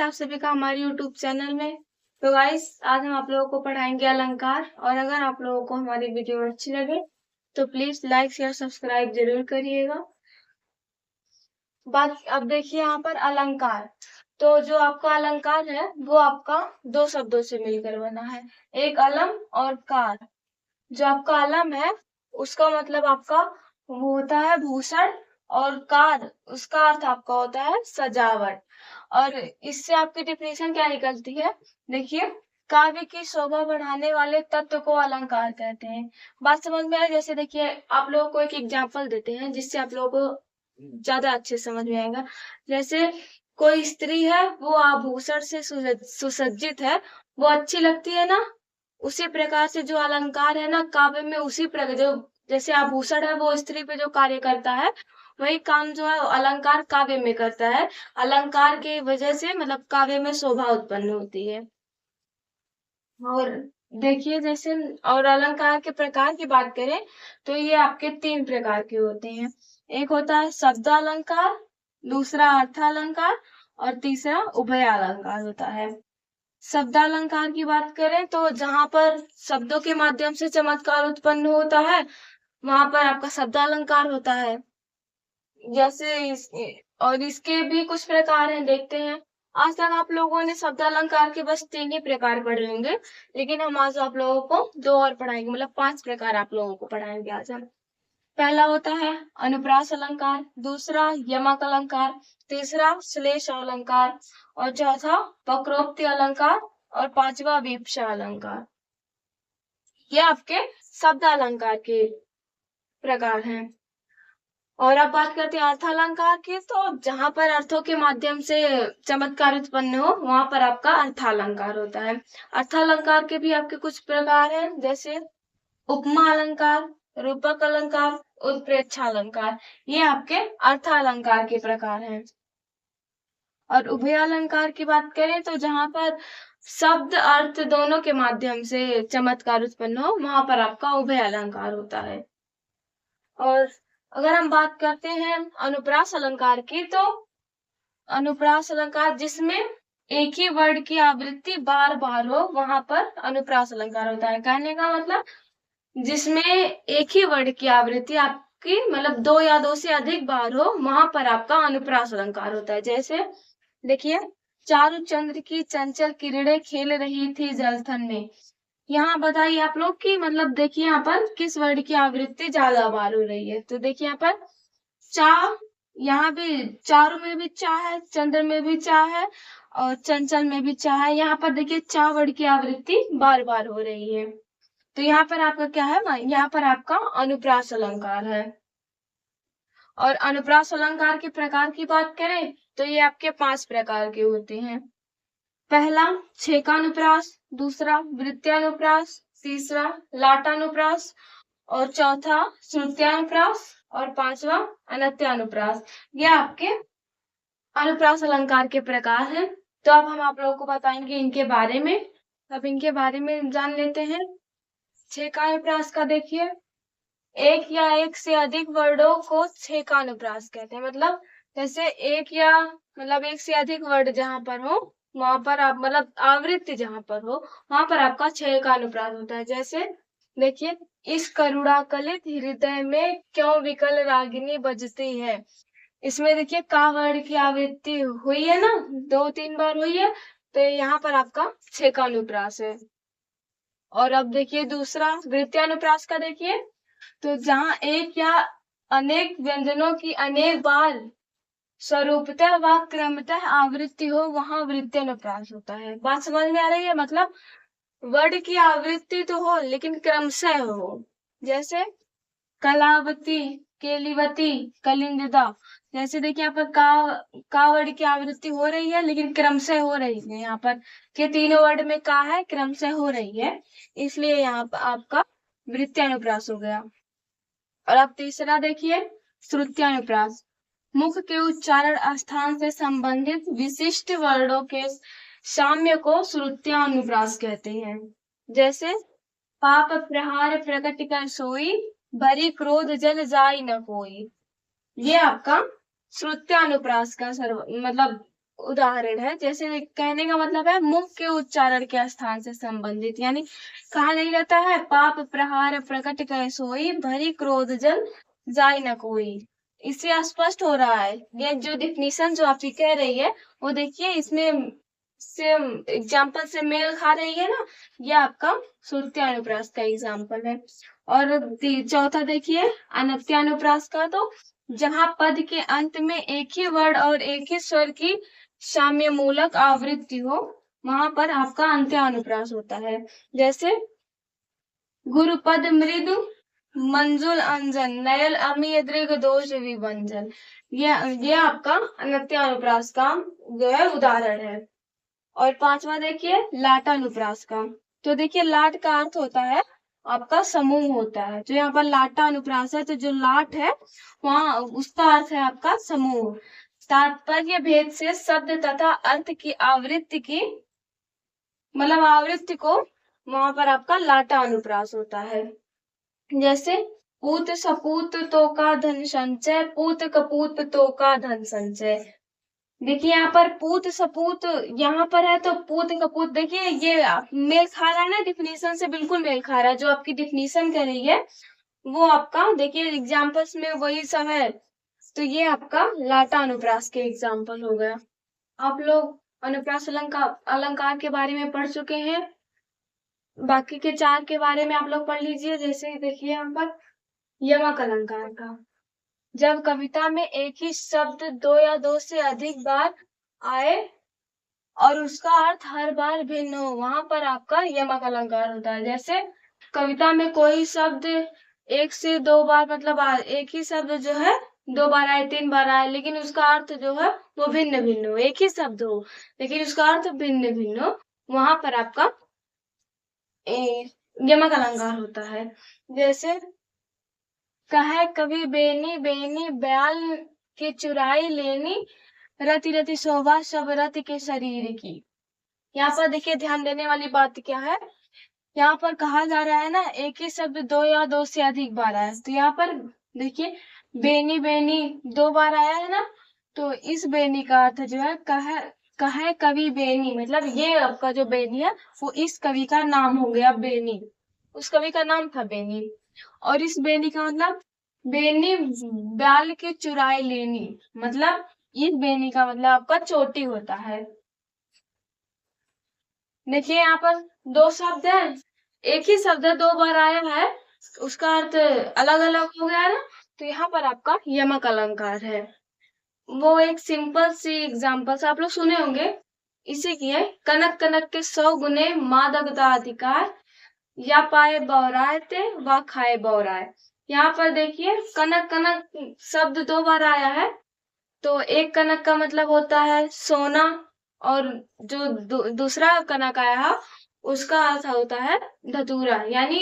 है आप सभी का हमारे YouTube चैनल में। तो गाइस आज हम आप लोगों को पढ़ाएंगे अलंकार। और अगर आप लोगों को हमारी वीडियो अच्छी लगे तो प्लीज लाइक शेयर सब्सक्राइब जरूर करिएगा। बात अब देखिए यहाँ पर अलंकार। तो जो आपका अलंकार है वो आपका दो शब्दों से मिलकर बना है, एक अलम और कार। जो आपका अलम है उसका मतलब आपका वो होता है भूषण, और कार उसका अर्थ आपका होता है सजावट। और इससे आपकी डिफिनेशन क्या निकलती है, देखिए, काव्य की शोभा बढ़ाने वाले तत्व को अलंकार कहते हैं। बात समझ में आए? जैसे देखिए आप लोगों को एक एग्जांपल देते हैं जिससे आप लोगों को ज्यादा अच्छे समझ में आएगा। जैसे कोई स्त्री है, वो आभूषण से सुसज्जित है, वो अच्छी लगती है ना। उसी प्रकार से जो अलंकार है ना काव्य में, उसी प्रकार जो जैसे आभूषण है वो स्त्री पे जो कार्य करता है, वही काम जो है अलंकार काव्य में करता है। अलंकार की वजह से मतलब काव्य में शोभा उत्पन्न होती है। और देखिए जैसे, और अलंकार के प्रकार की बात करें तो ये आपके तीन प्रकार के होते हैं। एक होता है शब्द अलंकार, दूसरा अर्थालंकार, और तीसरा उभय अलंकार होता है। शब्दालंकार की बात करें तो जहां पर शब्दों के माध्यम से चमत्कार उत्पन्न होता है वहां पर आपका शब्दालंकार होता है। जैसे और इसके भी कुछ प्रकार हैं, देखते हैं। आज तक आप लोगों ने शब्दालंकार के बस 3 ही प्रकार पढ़े होंगे, लेकिन हम आज आप लोगों को 2 और पढ़ाएंगे, मतलब 5 प्रकार आप लोगों को पढ़ाएंगे आज हम। पहला होता है अनुप्रास अलंकार, दूसरा यमक अलंकार, तीसरा श्लेष अलंकार, और चौथा वक्रोक्ति अलंकार, और पांचवा विपक्षा अलंकार। ये आपके शब्द अलंकार के प्रकार हैं। और अब बात करते हैं अर्थालंकार की। तो जहां पर अर्थों के माध्यम से चमत्कार उत्पन्न हो वहां पर आपका अर्थालंकार होता है। अर्थालंकार के भी आपके कुछ प्रकार हैं, जैसे उपमा अलंकार, रूपक अलंकार, उत्प्रेक्षा अलंकार। ये आपके अर्थालंकार के प्रकार हैं। और उभय अलंकार की बात करें तो जहां पर शब्द अर्थ दोनों के माध्यम से चमत्कार उत्पन्न हो वहां पर आपका उभय अलंकार होता है। और अगर हम बात करते हैं अनुप्रास अलंकार की, तो अनुप्रास अलंकार जिसमें एक ही वर्ड की आवृत्ति बार बार हो वहां पर अनुप्रास अलंकार होता है। कहने का मतलब जिसमें एक ही वर्ड की आवृत्ति आपकी मतलब 2 या 2 से अधिक बार हो वहां पर आपका अनुप्रास अलंकार होता है। जैसे देखिए, चारु चंद्र की चंचल किरणें खेल रही थी जलथन में। यहाँ बताइए आप लोग की मतलब देखिए यहाँ पर किस वर्ड की आवृत्ति ज्यादा बार हो रही है। तो देखिए यहाँ पर चा, यहाँ भी चारों में भी चा है, चंद्र में भी चा है, और चंचल में भी चा है। यहाँ पर देखिए चा वर्ड की आवृत्ति बार बार हो रही है। तो यहाँ पर आपका क्या है, यहाँ पर आपका अनुप्रास अलंकार है। और अनुप्रास अलंकार के प्रकार की बात करें तो ये आपके 5 प्रकार के होते हैं। पहला छेकानुप्रास, दूसरा वृत्त्यानुप्रास, तीसरा लाटानुप्रास, और चौथा श्रुत्यानुप्रास, और पांचवा अनत्यानुप्रास। ये आपके अनुप्रास अलंकार के प्रकार हैं। तो अब हम आप लोगों को बताएंगे इनके बारे में। अब इनके बारे में जान लेते हैं। छेकानुप्रास का देखिए, एक या एक से अधिक वर्डों को छेकानुप्रास कहते हैं। मतलब जैसे एक या मतलब एक से अधिक वर्ड जहां पर हो वहां पर आप मतलब आवृत्ति जहां पर हो वहां पर आपका छेकानुप्रास होता है। जैसे देखिए, इस करुणा कलित हृदय में क्यों विकल रागिनी बजती है। इसमें देखिए का वर्ड की आवृत्ति हुई है ना, 2-3 बार हुई है, तो यहाँ पर आपका छेकानुप्रास है। और अब देखिए दूसरा वृत्त्यानुप्रास का देखिए, तो जहां एक या अनेक व्यंजनों की अनेक बार स्वरूपतः व क्रमतः आवृत्ति हो वहां वृत्त्यानुप्रास होता है। बात समझ में आ रही है? मतलब वर्ड की आवृत्ति तो हो लेकिन क्रमशः हो। जैसे कलावती, केलिवती, कलिंदिदा। जैसे देखिए यहाँ पर का वर्ड की आवृत्ति हो रही है लेकिन क्रमशः हो रही है। यहाँ पर के तीनों वर्ड में का है, क्रमशः हो रही है, इसलिए यहाँ पर आपका वृत्त्यानुप्रास हो गया। और अब तीसरा देखिए श्रुत्यानुप्रास, मुख के उच्चारण स्थान से संबंधित विशिष्ट वर्णों के साम्य को श्रुत्यानुप्रास कहते हैं। जैसे पाप प्रहार प्रकट कर सोई, भरी क्रोध जल जाई न कोई। ये आपका श्रुत्यानुप्रास का मतलब उदाहरण है। जैसे कहने का मतलब है मुख के उच्चारण के स्थान से संबंधित, यानी कहा नहीं जाता है पाप प्रहार प्रकट कै सोई, भरी क्रोध जल जाय न कोई। इससे स्पष्ट हो रहा है, ये जो डिफिनीशन जो आपकी कह रही है वो देखिए इसमें से एग्जाम्पल से मेल खा रही है ना, ये आपका श्रुत्यानुप्रास का एग्जाम्पल है। और चौथा देखिए अनत्यानुप्रास का, तो जहाँ पद के अंत में एक ही वर्ण और एक ही स्वर की साम्य मूलक आवृत्ति हो, वहां पर आपका अंत्यानुप्रास होता है। जैसे गुरुपद मृदु मंजुल अंजन, नयल अमीय दृग दोष विभंजन, ये आपका अनत्यानुप्रास का जो है उदाहरण है। और पांचवा देखिए लाटानुप्रास का, तो देखिए लाट का अर्थ होता है आपका समूह होता है, तो यहाँ पर लाटा अनुप्रास है, तो जो लाट है वहां उसका अर्थ है आपका समूह। तात्पर्य भेद से शब्द तथा अर्थ की आवृत्ति की मतलब आवृत्ति को वहां पर आपका लाटा अनुप्रास होता है। जैसे पूत सपूत तो का धन संचय, पूत कपूत तो का धन संचय। देखिए यहाँ पर पूत सपूत यहाँ पर है, तो पूत कपूत देखिए ये मेल खा रहा है ना, डिफिनीशन से बिल्कुल मेल खा रहा है। जो आपकी डिफिनीशन कर रही है वो आपका देखिए एग्जाम्पल्स में वही सब है, तो ये आपका लाटा अनुप्रास के एग्जाम्पल हो गया। आप लोग अनुप्रास अलंकार के बारे में पढ़ चुके हैं, बाकी के चार के बारे में आप लोग पढ़ लीजिए। जैसे देखिए यहाँ पर यमक अलंकार का, जब कविता में एक ही शब्द दो या दो से अधिक बार आए और उसका अर्थ हर बार भिन्न हो, वहां पर आपका यमक अलंकार होता है। जैसे कविता में कोई शब्द एक से दो बार मतलब एक ही शब्द जो है दो बार आए तीन बार आए, लेकिन उसका अर्थ जो है वो भिन्न भिन्न हो, एक ही शब्द हो लेकिन उसका अर्थ भिन्न भिन्न हो, वहां पर आपका यमक अलंकार होता है। जैसे कहे कवि बेनी बेनी ब्याल की चुराई लेनी, रति रति शोभा सब रति के शरीर की। यहाँ पर देखिए ध्यान देने वाली बात क्या है, यहाँ पर कहा जा रहा है ना एक ही शब्द दो या दो से अधिक बार आया, तो यहाँ पर देखिए बेनी बेनी दो बार आया है ना, तो इस बेनी का अर्थ जो है कहे कवि बेनी, मतलब ये आपका जो बेनी है वो इस कवि का नाम हो गया बेनी, उस कवि का नाम था बेनी। और इस बेनी का मतलब बेनी ब्याल की चुराई लेनी, मतलब इस बेनी का मतलब आपका चोटी होता है। देखिए यहाँ पर दो शब्द है, एक ही शब्द है दो बार आया है, उसका अर्थ अलग अलग हो गया ना, तो यहाँ पर आपका यमक अलंकार है। वो एक सिंपल सी एग्जांपल आप लोग सुने होंगे, इसी की है कनक कनक के 100 गुने मादकता अधिकार, या पाए बौराए ते व खाए बौराए। यहाँ पर देखिए कनक कनक शब्द दो बार आया है, तो एक कनक का मतलब होता है सोना, और जो दूसरा कनक आया है उसका अर्थ होता है धतूरा। यानी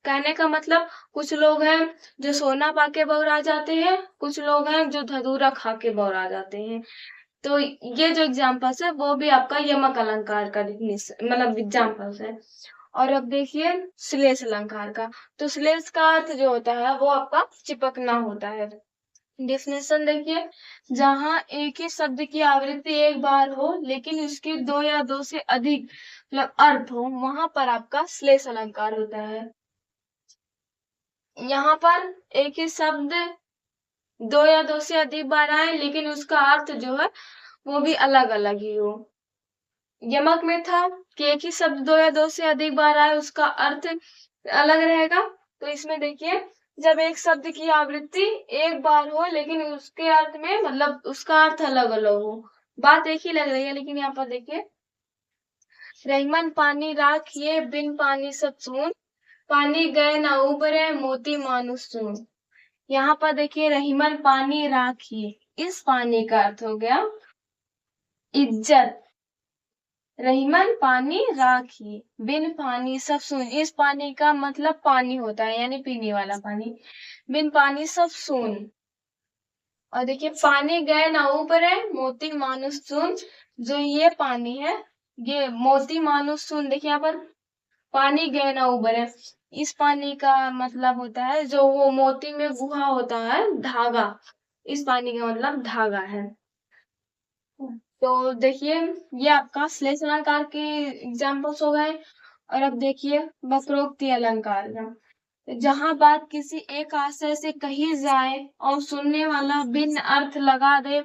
कहने का मतलब कुछ लोग हैं जो सोना पाके बौरा जाते हैं, कुछ लोग हैं जो धतूरा खा के बौरा जाते हैं। तो ये जो एग्जाम्पल्स है वो भी आपका यमक अलंकार का मतलब एग्जाम्पल्स है। और अब देखिए श्लेष अलंकार का, तो श्लेष का अर्थ जो होता है वो आपका चिपकना होता है। डेफिनेशन देखिए, जहां एक ही शब्द की आवृत्ति एक बार हो लेकिन उसके दो या दो से अधिक मतलब अर्थ हो, वहां पर आपका श्लेष अलंकार होता है। यहाँ पर एक ही शब्द दो या दो से अधिक बार आए लेकिन उसका अर्थ जो है वो भी अलग अलग ही हो। यमक में था कि एक ही शब्द दो या दो से अधिक बार आए उसका अर्थ अलग रहेगा, तो इसमें देखिए जब एक शब्द की आवृत्ति एक बार हो लेकिन उसके अर्थ में मतलब उसका अर्थ अलग अलग हो, बात एक ही लग रही है। लेकिन यहाँ पर देखिए रहीमन पानी राखिए बिन पानी सब सून, पानी गए ना उबरे मोती मानुष सून। यहाँ पर देखिए रहीमन पानी राखिए, इस पानी का अर्थ हो गया इज्जत। रहीमन पानी राखी बिन पानी सब सून, इस पानी का मतलब पानी होता है यानी पीने वाला पानी, बिन पानी सब सून। और देखिए पानी गए ना ऊपर है मोती मानुष सून, जो ये पानी है ये मोती मानुष सून। देखिए यहाँ पर पानी गए ना ऊपर है, इस पानी का मतलब होता है जो वो मोती में गुहा होता है धागा, इस पानी का मतलब धागा है। तो देखिए ये आपका श्लेष अलंकार के एग्जाम्पल्स हो गए। और अब देखिए वक्रोक्ति अलंकार का, जहां बात किसी एक आशय से कही जाए और सुनने वाला भिन्न अर्थ लगा दे,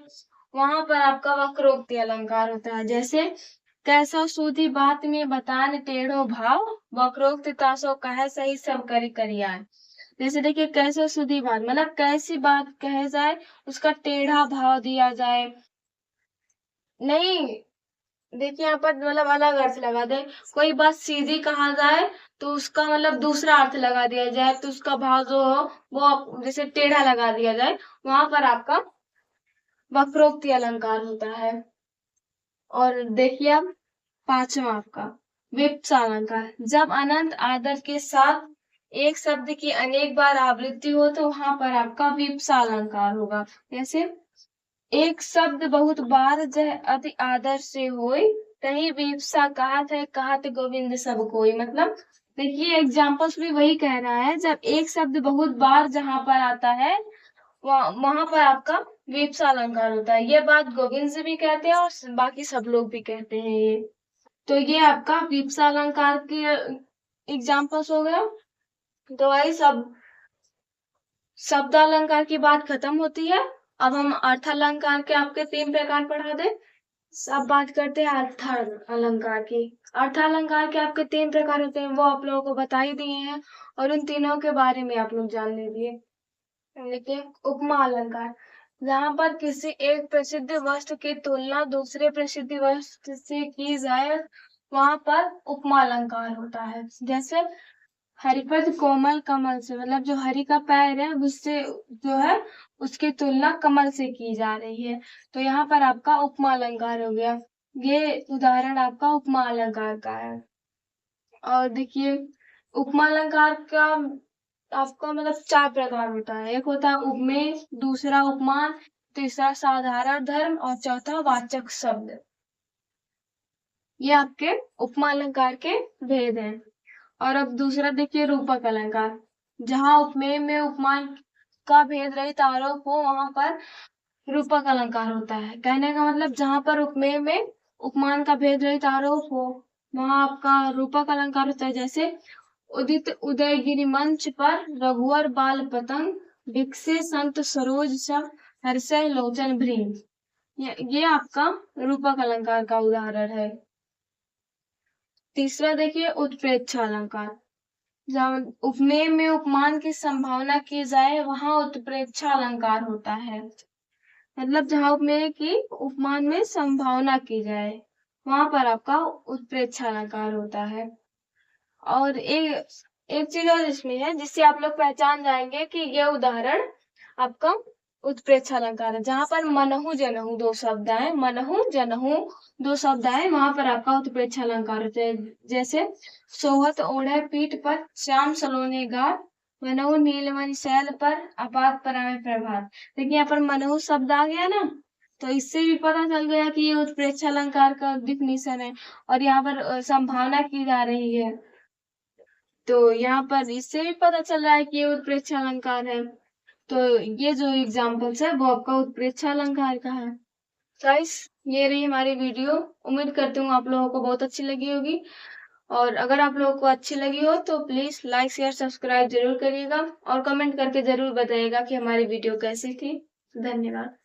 वहां पर आपका वक्रोक्ति अलंकार होता है। जैसे कैसा सूधी बात में बतान टेढ़ो भाव, वक्रोक्ति तासो कहे सही सब करी करिया। जैसे देखिए कैसा सूधी बात मतलब कैसी बात कहे जाए, उसका टेढ़ा भाव दिया जाए। नहीं, देखिए यहाँ पर मतलब अलग अर्थ लगा दे। कोई बात सीधी कहा जाए तो उसका मतलब दूसरा अर्थ लगा दिया जाए, तो उसका भाव जो हो वो जैसे टेढ़ा लगा दिया जाए, वहां पर आपका वक्रोक्ति अलंकार होता है। और देखिए अब पांचवा आपका विप्सा अलंकार, जब अनंत आदर के साथ एक शब्द की अनेक बार आवृत्ति हो तो वहां पर आपका विप्सा अलंकार होगा। जैसे एक शब्द बहुत बार जह अति आदर से होय, तही विप्सा कहत गोविंद सब कोई। मतलब देखिए एग्जाम्पल्स भी वही कह रहा है, जब एक शब्द बहुत बार जहां पर आता है वहां पर आपका विप्सा अलंकार होता है। ये बात गोविंद जी भी कहते हैं और बाकी सब लोग भी कहते हैं ये। तो ये आपका विप्सा अलंकार के एग्जाम्पल्स हो गया। तो भाई सब शब्द अलंकार की बात खत्म होती है। अब हम अर्थ अलंकार के आपके 3 प्रकार पढ़ा दे। अब बात करते हैं अर्थ अलंकार की। अर्थ अलंकार के आपके 3 प्रकार होते हैं, वो आप लोगों को बता ही दिए हैं और उन तीनों के बारे में आप लोग जान लीजिए। देखिए उपमा अलंकार, जहां पर किसी एक प्रसिद्ध वस्तु की तुलना दूसरे प्रसिद्ध वस्तु से की जाए, वहां पर उपमा अलंकार होता है। जैसे हरिपद कोमल कमल से, मतलब जो हरि का पैर है उससे जो है उसकी तुलना कमल से की जा रही है, तो यहाँ पर आपका उपमा अलंकार हो गया। ये उदाहरण आपका उपमा अलंकार का है। और देखिए उपमा अलंकार का आपका मतलब 4 प्रकार होता है। एक होता है उपमेय, दूसरा उपमान, तीसरा साधारण धर्म और चौथा वाचक शब्द। ये आपके उपमा अलंकार के भेद हैं। और अब दूसरा देखिए रूपक अलंकार, जहां उपमेय में उपमान का भेद रहित आरोप हो वहां पर रूपक अलंकार होता है। कहने का मतलब जहां पर उपमेय में उपमान का भेद रहित आरोप हो वहां आपका रूपक अलंकार होता है। जैसे उदित उदयगिरि मंच पर रघुवर बाल पतंग, भिक्षे संत सरोज सा हर्षय लोचन भृंग। ये आपका रूपक अलंकार का उदाहरण है। तीसरा देखिए उत्प्रेक्षा अलंकार, जहाँ उपमेय में उपमान की संभावना की जाए वहां उत्प्रेक्षा अलंकार होता है। मतलब जहां उपमेय की उपमान में संभावना की जाए वहां पर आपका उत्प्रेक्षा अलंकार होता है। और एक चीज और इसमें है जिससे आप लोग पहचान जाएंगे कि ये उदाहरण आपका उत्प्रेक्षा अलंकार है। जहां पर मनहु जनहु 2 शब्द आए, मनहु जनहु 2 शब्द आए, वहां पर आपका उत्प्रेक्षा अलंकार होता है। जैसे सोहत ओढ़े पीठ पर श्याम सलोने गात, मनहु नीलमणि शैल पर अपात परावे प्रभात। देखिए यहाँ पर मनहु शब्द आ गया ना, तो इससे भी पता चल गया कि ये उत्प्रेक्षा अलंकार का डिफिनीशन है। और यहाँ पर संभावना की जा रही है, तो यहाँ पर इससे भी पता चल रहा है कि ये उत्प्रेक्षा अलंकार है। तो ये जो एग्जाम्पल्स है वो आपका उत्प्रेक्षा अलंकार का है। गाइस ये रही हमारी वीडियो, उम्मीद करती हूँ आप लोगों को बहुत अच्छी लगी होगी। और अगर आप लोगों को अच्छी लगी हो तो प्लीज लाइक शेयर सब्सक्राइब जरूर करिएगा और कमेंट करके जरूर बताइएगा कि हमारी वीडियो कैसी थी। धन्यवाद।